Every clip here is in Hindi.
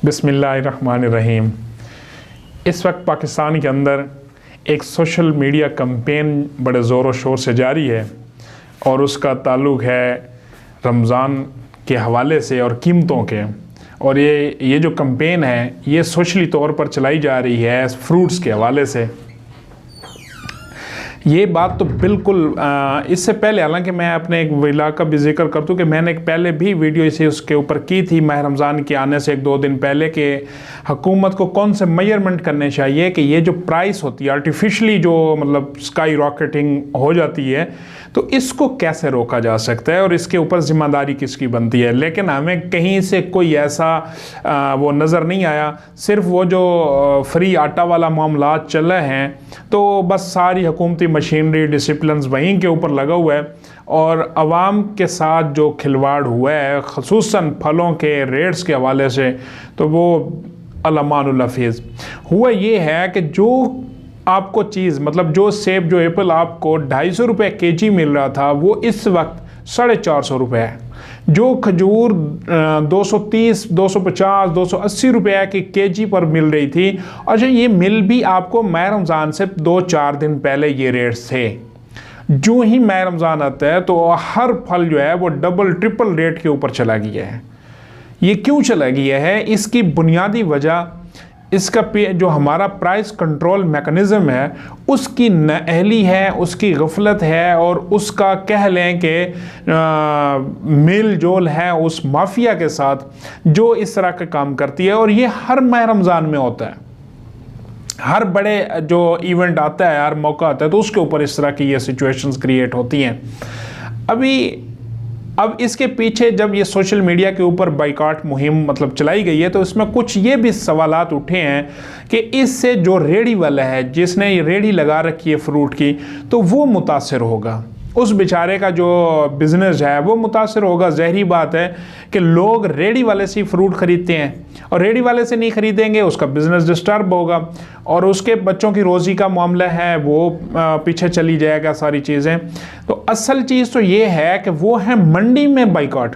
बिस्मिल्लाहिर्रहमानिर्रहीम। इस वक्त पाकिस्तान के अंदर एक सोशल मीडिया कैंपेन बड़े ज़ोर व शोर से जारी है और उसका ताल्लुक़ है रमज़ान के हवाले से और कीमतों के। और ये जो कैंपेन है ये सोशली तौर पर चलाई जा रही है फ्रूट्स के हवाले से। ये बात तो बिल्कुल इससे पहले, हालांकि मैं अपने एक व्लॉग का भी जिक्र कर दूँ कि मैंने एक पहले भी वीडियो इसे उसके ऊपर की थी माह रमज़ान के आने से 1-2 दिन पहले, कि हुकूमत को कौन से मेजरमेंट करने चाहिए कि ये जो प्राइस होती है आर्टिफिशली जो मतलब स्काई रॉकेटिंग हो जाती है, तो इसको कैसे रोका जा सकता है और इसके ऊपर ज़िम्मेदारी किसकी बनती है। लेकिन हमें कहीं से कोई ऐसा वो नज़र नहीं आया। सिर्फ वो जो फ्री आटा वाला मामला चल रहे हैं तो बस सारी हुकूमती मशीनरी डिसिप्लिन वहीं के ऊपर लगा हुआ है और आवाम के साथ जो खिलवाड़ हुआ है ख़ुसूसन फलों के रेट्स के हवाले से, तो वो अलमानुल हफीज़ हुआ। ये है कि जो आपको चीज़ मतलब जो सेब जो एप्पल आपको 250 रुपये केजी मिल रहा था वो इस वक्त 450 रुपये है। जो खजूर 230, 250, 280 रुपये की केजी पर मिल रही थी। अच्छा, ये मिल भी आपको माह रमज़ान से 2-4 दिन पहले ये रेट्स थे। जो ही माह रमज़ान आता है तो हर फल जो है वो डबल ट्रिपल रेट के ऊपर चला गया है। ये क्यों चला गया है? इसकी बुनियादी वजह इसका जो हमारा प्राइस कंट्रोल मैकेनिज़्म है उसकी नाअहली है, उसकी गफलत है और उसका कह लें कि मेल जोल है उस माफिया के साथ जो इस तरह का काम करती है। और ये हर माह रमज़ान में होता है। हर बड़े जो इवेंट आता है, हर मौका आता है तो उसके ऊपर इस तरह की ये सिचुएशंस क्रिएट होती हैं। अब इसके पीछे जब ये सोशल मीडिया के ऊपर बाइकॉट मुहिम मतलब चलाई गई है तो इसमें कुछ ये भी सवालात उठे हैं कि इससे जो रेडी वाला है जिसने ये रेडी लगा रखी है फ्रूट की, तो वो मुतासिर होगा, उस बेचारे का जो बिज़नेस है वो मुतासिर होगा। ज़हरी बात है कि लोग रेडी वाले से ही फ्रूट ख़रीदते हैं और रेडी वाले से नहीं ख़रीदेंगे उसका बिज़नेस डिस्टर्ब होगा और उसके बच्चों की रोज़ी का मामला है वो पीछे चली जाएगा सारी चीज़ें। तो असल चीज़ तो ये है कि वो है मंडी में बाइकॉट।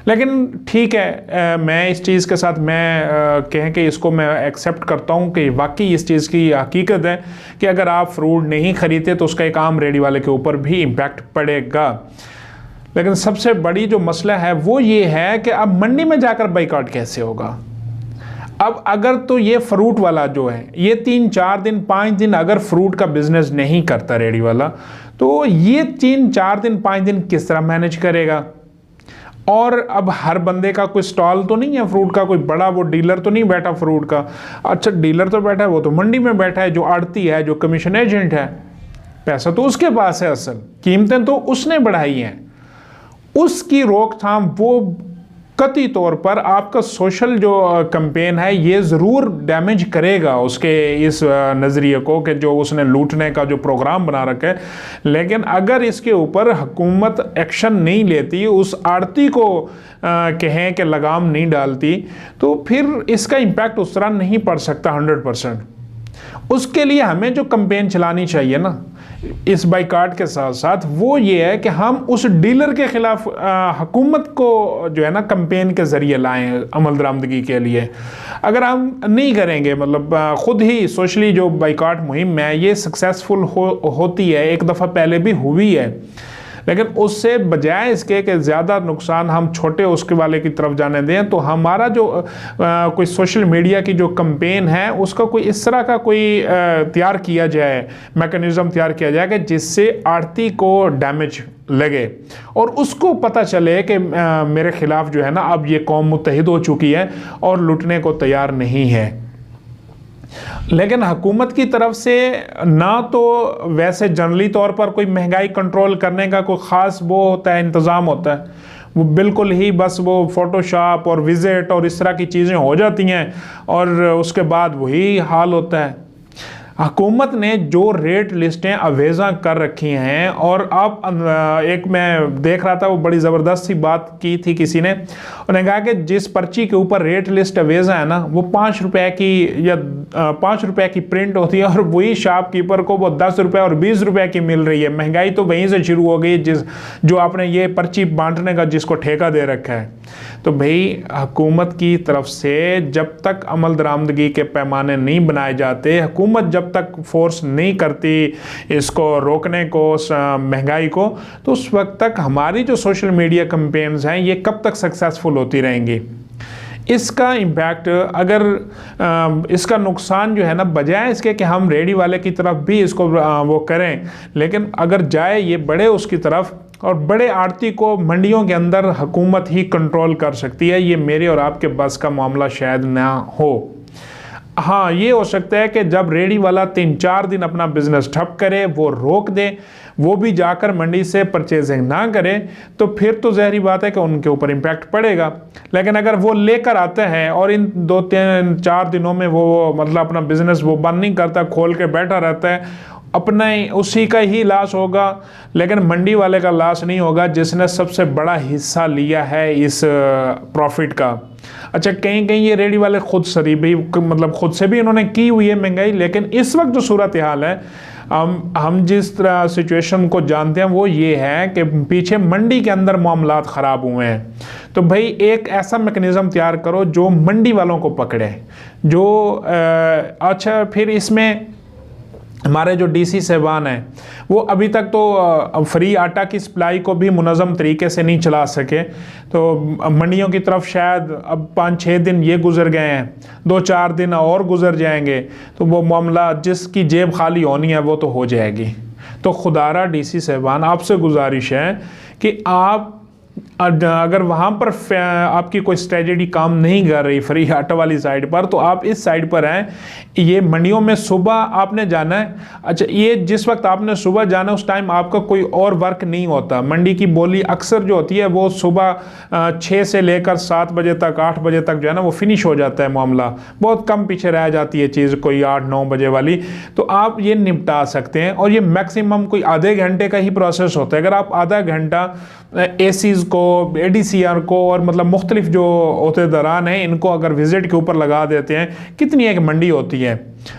लेकिन ठीक है, मैं इस चीज़ के साथ मैं कहें कि इसको मैं एक्सेप्ट करता हूँ कि वाकई इस चीज़ की हकीकत है कि अगर आप फ्रूट नहीं ख़रीदते तो उसका एक आम रेडी वाले के ऊपर भी इम्पैक्ट पड़ेगा। लेकिन सबसे बड़ी जो मसला है वो ये है कि अब मंडी में जाकर बाइकॉट कैसे होगा। अब अगर तो ये फ्रूट वाला जो है ये 3-4 दिन 5 दिन अगर फ्रूट का बिज़नेस नहीं करता रेडी वाला, तो ये 3-4 दिन 5 दिन किस तरह मैनेज करेगा। और अब हर बंदे का कोई स्टॉल तो नहीं है फ्रूट का, कोई बड़ा वो डीलर तो नहीं बैठा फ्रूट का। अच्छा, डीलर तो बैठा है, वो तो मंडी में बैठा है, जो आड़ती है, जो कमीशन एजेंट है, पैसा तो उसके पास है, असल कीमतें तो उसने बढ़ाई हैं। उसकी रोकथाम वो कतई तौर पर आपका सोशल जो कैंपेन है ये ज़रूर डैमेज करेगा उसके इस नज़रिए को कि जो उसने लूटने का जो प्रोग्राम बना रखा है। लेकिन अगर इसके ऊपर हुकूमत एक्शन नहीं लेती, उस आड़ती को कहें कि लगाम नहीं डालती, तो फिर इसका इम्पैक्ट उस तरह नहीं पड़ सकता 100%। उसके लिए हमें जो कैंपेन चलानी चाहिए ना इस बाइकॉट के साथ साथ, वो ये है कि हम उस डीलर के खिलाफ हुकूमत को जो है ना कैंपेन के ज़रिए लाएं अमल दरामदगी के लिए। अगर हम नहीं करेंगे मतलब ख़ुद ही सोशली जो बाइकॉट मुहिम है ये सक्सेसफुल होती है, एक दफ़ा पहले भी हुई है, लेकिन उससे बजाय इसके कि ज़्यादा नुकसान हम छोटे उसके वाले की तरफ जाने दें, तो हमारा जो कोई सोशल मीडिया की जो कैंपेन है उसका कोई इस तरह का कोई तैयार किया जाए, मैकेनिज़्म तैयार किया जाए कि जिससे आड़ती को डैमेज लगे और उसको पता चले कि मेरे ख़िलाफ़ जो है ना अब ये कौम मुत्तहिद हो चुकी है और लुटने को तैयार नहीं है। लेकिन हुकूमत की तरफ से ना तो वैसे जनरली तौर पर कोई महंगाई कंट्रोल करने का कोई ख़ास वो होता है, इंतज़ाम होता है। वो बिल्कुल ही बस वो फ़ोटोशॉप और विज़िट और इस तरह की चीज़ें हो जाती हैं और उसके बाद वही हाल होता है। हुकूमत ने जो रेट लिस्टें अवेज़ा कर रखी हैं, और अब एक मैं देख रहा था वो बड़ी ज़बरदस्त सी बात की थी किसी ने, उन्होंने कहा कि जिस पर्ची के ऊपर रेट लिस्ट अवेज़ा है ना वो 5 रुपये की या 5 रुपये की प्रिंट होती है और वही शॉपकीपर को वो 10 रुपये और 20 रुपये की मिल रही है। महंगाई तो वहीं से शुरू हो गई जो आपने ये पर्ची बांटने का जिसको ठेका दे रखा है। तो भाई हुकूमत की तरफ से जब तक अमल दरामदगी के पैमाने नहीं बनाए जाते, हुकूमत जब तक फोर्स नहीं करती इसको रोकने को, महंगाई को, तो उस वक्त तक हमारी जो सोशल मीडिया कैंपेन्स हैं ये कब तक सक्सेसफुल होती रहेंगी। इसका इम्पैक्ट अगर इसका नुकसान जो है ना, बजाय इसके कि हम रेडी वाले की तरफ भी इसको वो करें, लेकिन अगर जाए ये बड़े उसकी तरफ, और बड़े आड़ती को मंडियों के अंदर हुकूमत ही कंट्रोल कर सकती है, ये मेरे और आपके बस का मामला शायद ना हो। हाँ, ये हो सकता है कि जब रेडी वाला 3-4 दिन अपना बिजनेस ठप करे, वो रोक दे, वो भी जाकर मंडी से परचेजिंग ना करे, तो फिर तो ज़ाहिर बात है कि उनके ऊपर इम्पैक्ट पड़ेगा। लेकिन अगर वो लेकर आते हैं और इन 2-3-4 दिनों में वो मतलब अपना बिजनेस वो बंद नहीं करता, खोल के बैठा रहता है, अपना उसी का ही लॉस होगा, लेकिन मंडी वाले का लॉस नहीं होगा जिसने सबसे बड़ा हिस्सा लिया है इस प्रॉफिट का। अच्छा, कहीं कहीं ये रेडी वाले खुद भी मतलब खुद से भी इन्होंने की हुई है महंगाई, लेकिन इस वक्त जो सूरत हाल है, हम जिस तरह सिचुएशन को जानते हैं वो ये है कि पीछे मंडी के अंदर मामलात ख़राब हुए हैं। तो भाई एक ऐसा मैकेनिज़्म तैयार करो जो मंडी वालों को पकड़े, जो अच्छा, फिर इसमें हमारे जो डीसी साहबान हैं वो अभी तक तो फ्री आटा की सप्लाई को भी मुनज़्ज़म तरीके से नहीं चला सके, तो मंडियों की तरफ शायद अब 5-6 दिन ये गुजर गए हैं, 2-4 दिन और गुजर जाएंगे, तो वो मामला जिसकी जेब खाली होनी है वो तो हो जाएगी। तो खुदारा डीसी साहबान आपसे गुजारिश है कि आप अगर वहाँ पर आपकी कोई स्ट्रेटजी काम नहीं कर रही फ्री आटा वाली साइड पर, तो आप इस साइड पर हैं। ये मंडियों में सुबह आपने जाना है। अच्छा, ये जिस वक्त आपने सुबह जाना है उस टाइम आपका कोई और वर्क नहीं होता। मंडी की बोली अक्सर जो होती है वो सुबह 6 से लेकर 7 बजे तक, 8 बजे तक जो है ना वो फिनिश हो जाता है मामला, बहुत कम पीछे रह जाती है चीज़ कोई 8-9 बजे वाली। तो आप ये निपटा सकते हैं, और ये मैक्सिमम कोई आधे घंटे का ही प्रोसेस होता है। अगर आप आधा घंटा एसीज़ को, एडीसीआर को और मतलब मुख्तलिफ जो होते दरान हैं इनको अगर विजिट के ऊपर लगा देते हैं, कितनी एक मंडी होती है,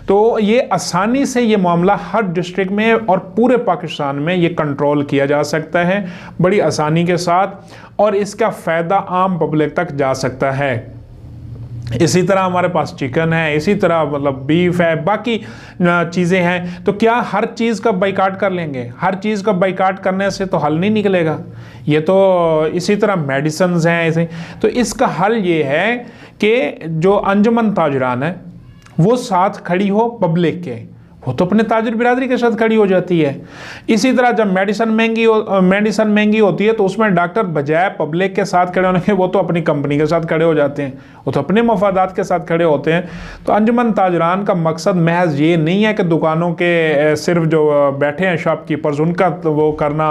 तो ये आसानी से ये मामला हर डिस्ट्रिक्ट में और पूरे पाकिस्तान में ये कंट्रोल किया जा सकता है बड़ी आसानी के साथ, और इसका फ़ायदा आम पब्लिक तक जा सकता है। इसी तरह हमारे पास चिकन है, इसी तरह मतलब बीफ है, बाकी चीज़ें हैं। तो क्या हर चीज़ का बाइकाट कर लेंगे? हर चीज़ का बाइकाट करने से तो हल नहीं निकलेगा। ये तो इसी तरह मेडिसिन्स हैं ऐसे। तो इसका हल ये है कि जो अंजुमन ताजरान है वो साथ खड़ी हो पब्लिक के, वो तो अपने ताजर बिरादरी के साथ खड़ी हो जाती है। इसी तरह जब मेडिसिन महंगी होती है तो उसमें डॉक्टर बजाय पब्लिक के साथ खड़े होने के वो तो अपनी कंपनी के साथ खड़े हो जाते हैं, वो तो अपने मफादात के साथ खड़े होते हैं। तो अंजुमन ताजरान का मकसद महज ये नहीं है कि दुकानों के सिर्फ जो बैठे हैं शॉपकीपर्स उनका वो करना,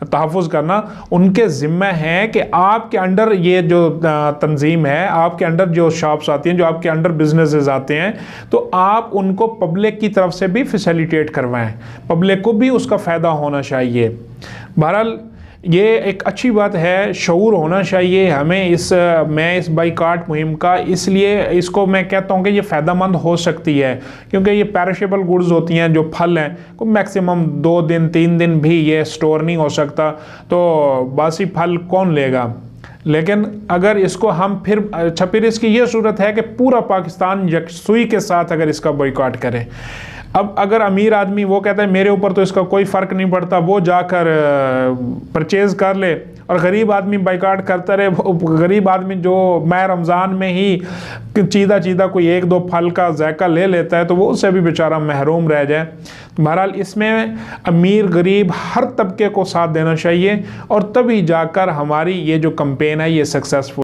तहफ़्फ़ुज़ करना, उनके ज़िम्मे है कि आपके अंडर ये जो तंजीम है, आपके अंडर जो शॉप्स आती हैं, जो आपके अंडर बिजनेसेस आते हैं, तो आप उनको पब्लिक की तरफ से भी फैसिलिटेट करवाएं, पब्लिक को भी उसका फ़ायदा होना चाहिए। बहरहाल ये एक अच्छी बात है, शऊर होना चाहिए हमें मैं इस बाइकाट मुहिम का, इसलिए इसको मैं कहता हूँ कि ये फ़ायदेमंद हो सकती है, क्योंकि ये पेरिशेबल गुड्स होती हैं, जो फल हैं को मैक्सिमम 2 दिन 3 दिन भी ये स्टोर नहीं हो सकता, तो बासी फल कौन लेगा। लेकिन अगर इसको हम फिर इसकी ये सूरत है कि पूरा पाकिस्तान यकसुई के साथ अगर इसका बॉयकॉट करे। अब अगर अमीर आदमी वो कहता है मेरे ऊपर तो इसका कोई फ़र्क नहीं पड़ता, वो जाकर परचेज़ कर ले, और गरीब आदमी बाइकाट करता रहे, गरीब आदमी जो माह रमज़ान में ही चीदा कोई 1-2 फल का जायका ले लेता है, तो वो उससे भी बेचारा महरूम रह जाए। बहरहाल इसमें अमीर गरीब हर तबके को साथ देना चाहिए, और तभी जाकर हमारी ये जो कैंपेन है ये सक्सेसफुल